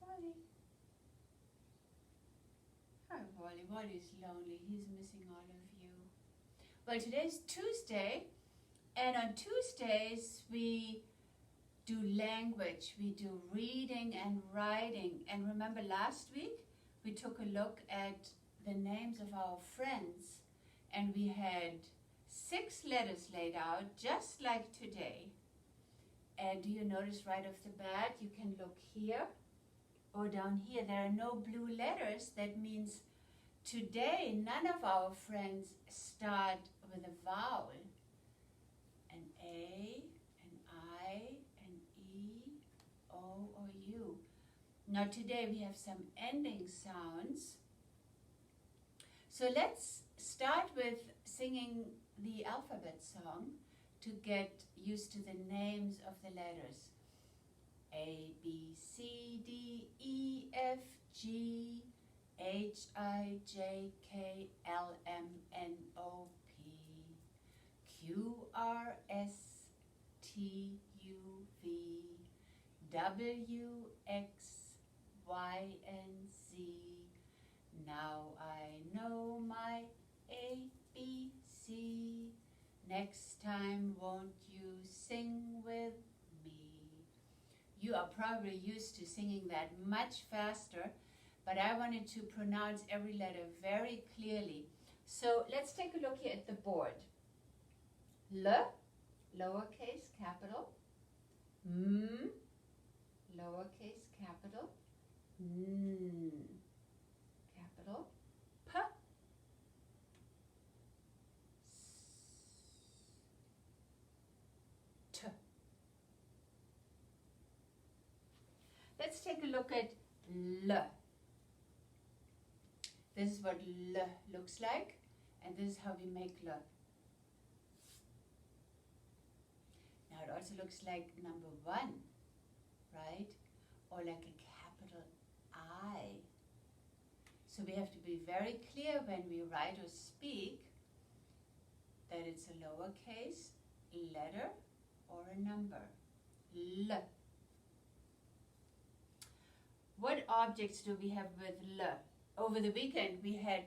Wally. Hi, Wally. Wally's lonely. He's missing all of you. Well, today's Tuesday, and on Tuesdays we do language. We do reading and writing. And remember last week we took a look at the names of our friends, and we had 6 letters laid out just like today. And do you notice right off the bat, you can look here or down here, there are no blue letters. That means today none of our friends start with a vowel. An A, an I, an E, O, or U. Now today we have some ending sounds. So let's start with singing the alphabet song to get used to the names of the letters. A, B, C, D, E, F, G, H, I, J, K, L, M, N, O, P, Q, R, S, T, U, V, W, X, Y, and Z. Now I know my A, B, C. Next time won't you sing with me? You are probably used to singing that much faster, but I wanted to pronounce every letter very clearly. So let's take a look here at the board. L, lowercase capital. M, lowercase capital. N, capital. P, S, T. Let's take a look at L. This is what L looks like, and this is how we make L. Now it also looks like number 1, right? Or like a capital I. So we have to be very clear when we write or speak that it's a lowercase letter or a number. L. What objects do we have with L? Over the weekend we had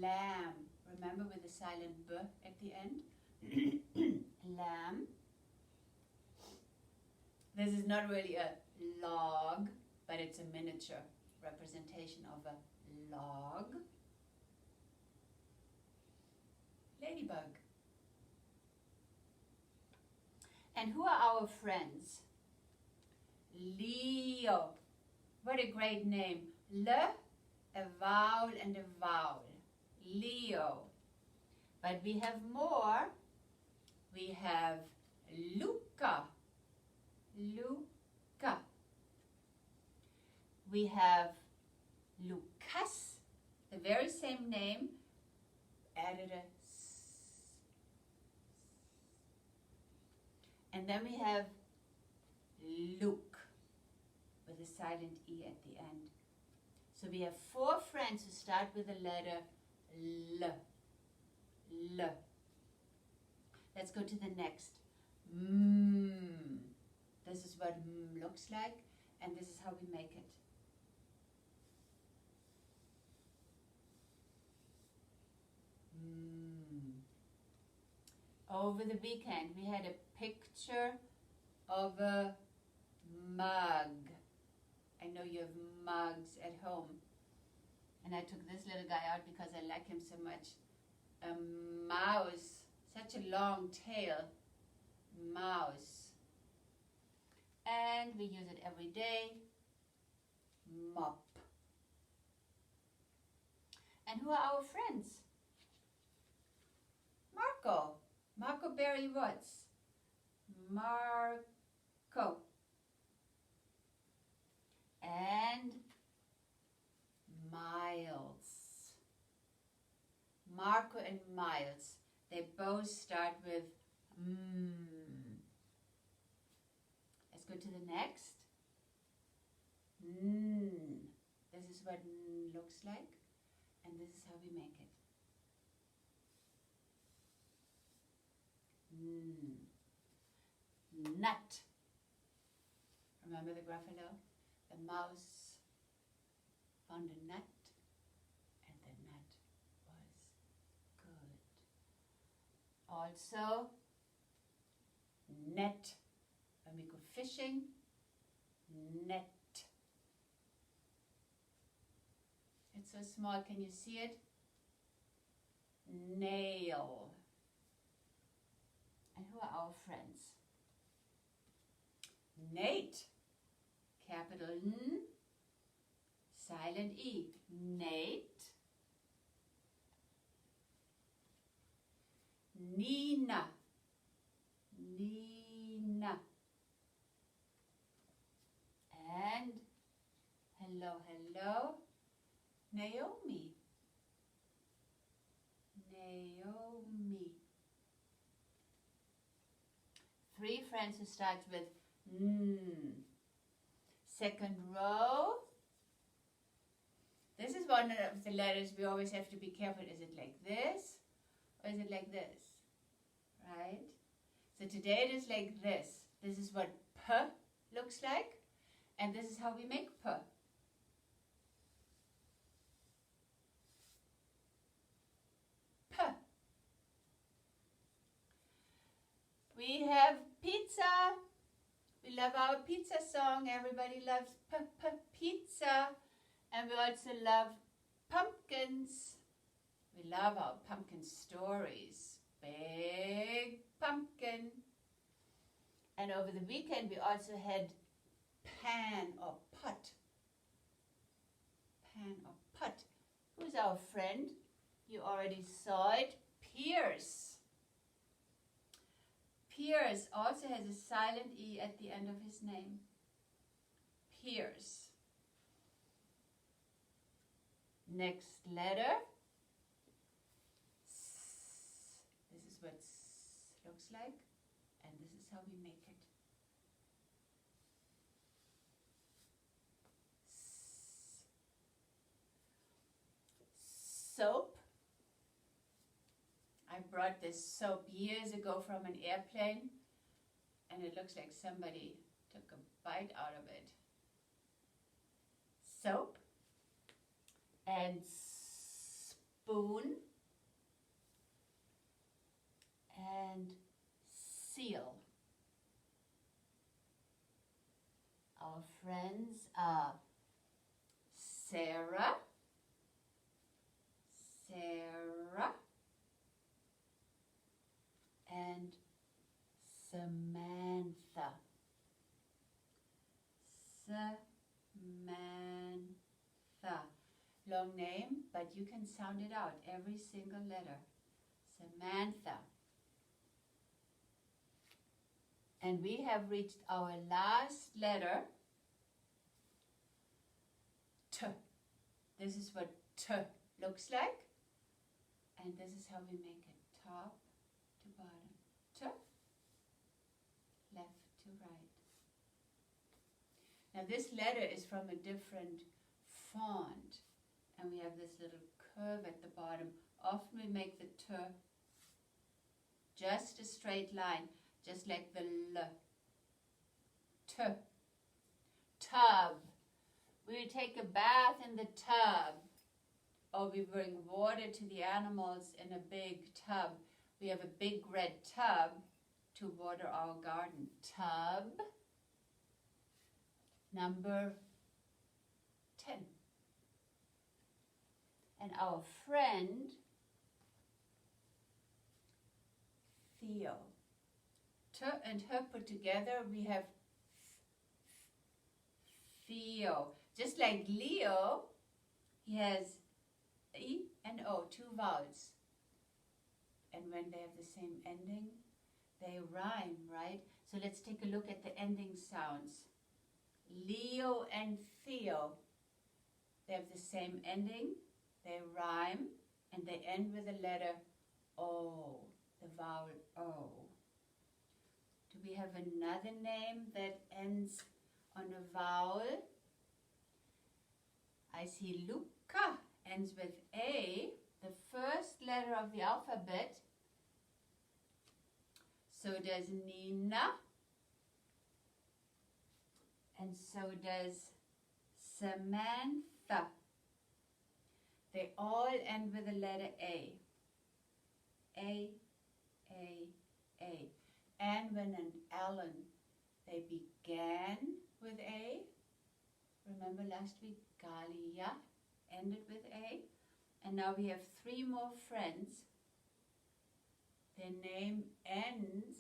lamb. Remember, with the silent B at the end? Lamb. This is not really a log, but it's a miniature representation of a log. Ladybug. And who are our friends? Leo. What a great name. L, a vowel and a vowel. Leo. But we have more. We have Luca. Luca. We have Lucas, the very same name, added a S. And then we have Luke, with a silent E at the end. So we have 4 friends who start with the letter L. L. Let's go to the next. M. This is what M looks like, and this is how we make it. M. Over the weekend, we had a picture of a mug. I know you have mugs at home. And I took this little guy out because I like him so much. A mouse, such a long tail. Mouse. And we use it every day. Mop. And who are our friends? Marco. Marco Berry Woods. Marco. And Miles. Marco and Miles. They both start with M. Let's go to the next. N. This is what N looks like, and this is how we make it. N. Nut. Remember the Gruffalo? The mouse found a nut, and the nut was good. Also, net. When we go fishing, net. It's so small, can you see it? Nail. And who are our friends? Nate. Capital N, silent E. Nate. Nina. Nina. And hello, hello. Naomi. Naomi. 3 friends who starts with N. Second row. This is one of the letters we always have to be careful. Is it like this or is it like this? Right? So today it is like this. This is what P looks like, and this is how we make P. P. We have pizza. We love our pizza song. Everybody loves pizza. And we also love pumpkins. We love our pumpkin stories. Big pumpkin. And over the weekend we also had pan or pot. Pan or pot. Who's our friend? You already saw it. Pierce. Pierce also has a silent E at the end of his name. Pierce. Next letter. S. This is what S looks like, and this is how we make it. S. Soap. I brought this soap years ago from an airplane, and it looks like somebody took a bite out of it. Soap. And spoon. And seal. Our friends are Sarah. Sarah. And Samantha. Samantha. Long name, but you can sound it out, every single letter. Samantha. And we have reached our last letter, T. This is what T looks like, and this is how we make it, top to bottom. T, left to right. Now this letter is from a different font, and we have this little curve at the bottom. Often we make the T just a straight line, just like the L. T. Tub. We take a bath in the tub, or we bring water to the animals in a big tub. We have a big red tub to water our garden. Tub. Number 10. And our friend, Theo. T and her put together, we have Theo. Just like Leo, he has E and O, 2 vowels. And when they have the same ending, they rhyme, right? So let's take a look at the ending sounds. Leo and Theo, they have the same ending, they rhyme, and they end with the letter O, the vowel O. Do we have another name that ends on a vowel? I see Luca ends with A, the first letter of the alphabet. So does Nina, and so does Samantha. They all end with the letter A. A, A, A. Anwen and Alan, they began with A. Remember last week, Galia ended with A. And now we have 3 more friends. Their name ends,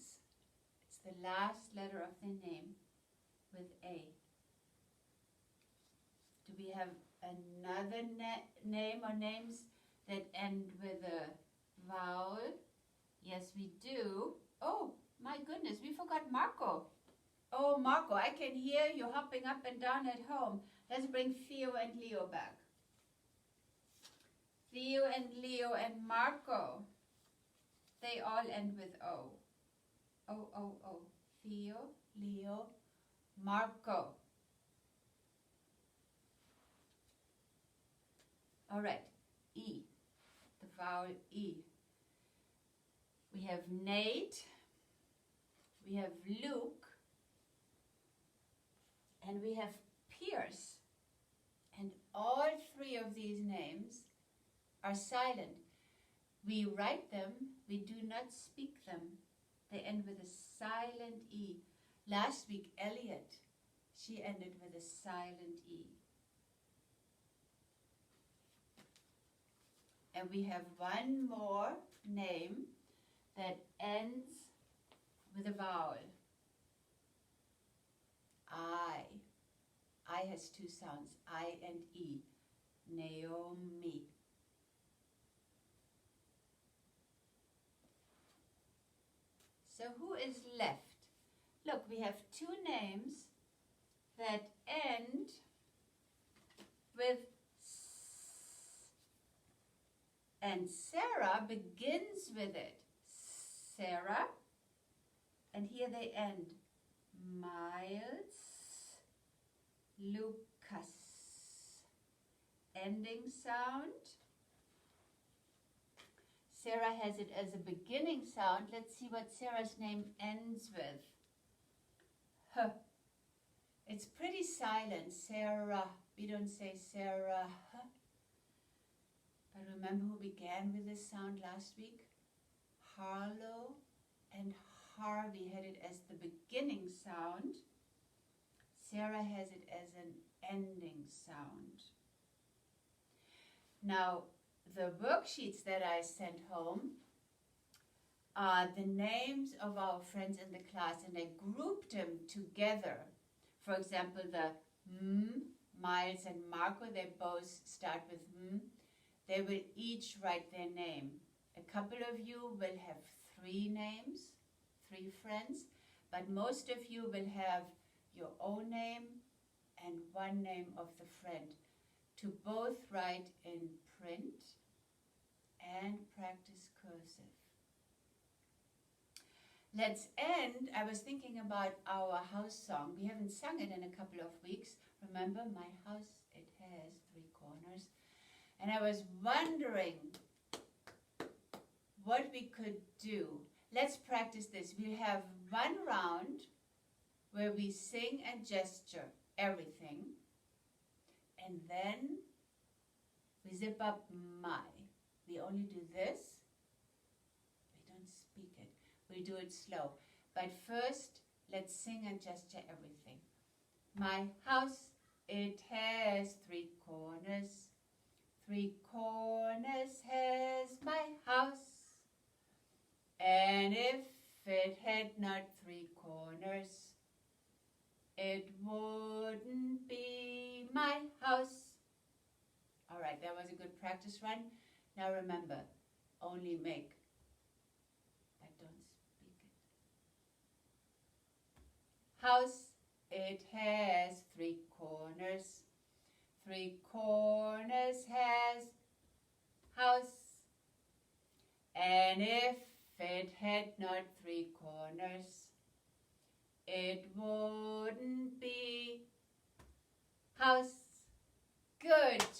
it's the last letter of their name, with A. Do we have another name or names that end with a vowel? Yes, we do. Oh, my goodness, we forgot Marco. Oh, Marco, I can hear you hopping up and down at home. Let's bring Theo and Leo back. Theo and Leo and Marco. They all end with O. O, O, O. Theo, Leo, Marco. All right, E, the vowel E. We have Nate, we have Luke, and we have Pierce. And all 3 of these names are silent. We write them, we do not speak them. They end with a silent E. Last week, Elliot, she ended with a silent E. And we have one more name that ends with a vowel. I. I has 2 sounds, I and E. Naomi. So who is left? Look, we have 2 names that end with S. And Sarah begins with it. Sarah. And here they end. Miles, Lucas. Ending sound. Sarah has it as a beginning sound. Let's see what Sarah's name ends with. H. It's pretty silent. Sarah. We don't say Sarah. But remember who began with this sound last week? Harlow and Harvey had it as the beginning sound. Sarah has it as an ending sound. Now, the worksheets that I sent home are the names of our friends in the class, and I grouped them together. For example, the Miles and Marco, they both start with They will each write their name. A couple of you will have 3 names, 3 friends, but most of you will have your own name and 1 name of the friend to both write in print and practice cursive. Let's end. I was thinking about our house song. We haven't sung it in a couple of weeks. Remember, my house, it has 3 corners. And I was wondering what we could do. Let's practice this. We'll have 1 round where we sing and gesture everything. And then we zip up my. We only do this. We don't speak it. We do it slow. But first, let's sing and gesture everything. My house, it has 3 corners. 3 corners has my house. And if it had not 3 corners, it wouldn't be my house. All right, that was a good practice run. Now remember, only make, but don't speak it. House, it has 3 corners. 3 corners has house. And if it had not 3 corners, it wouldn't be house. Good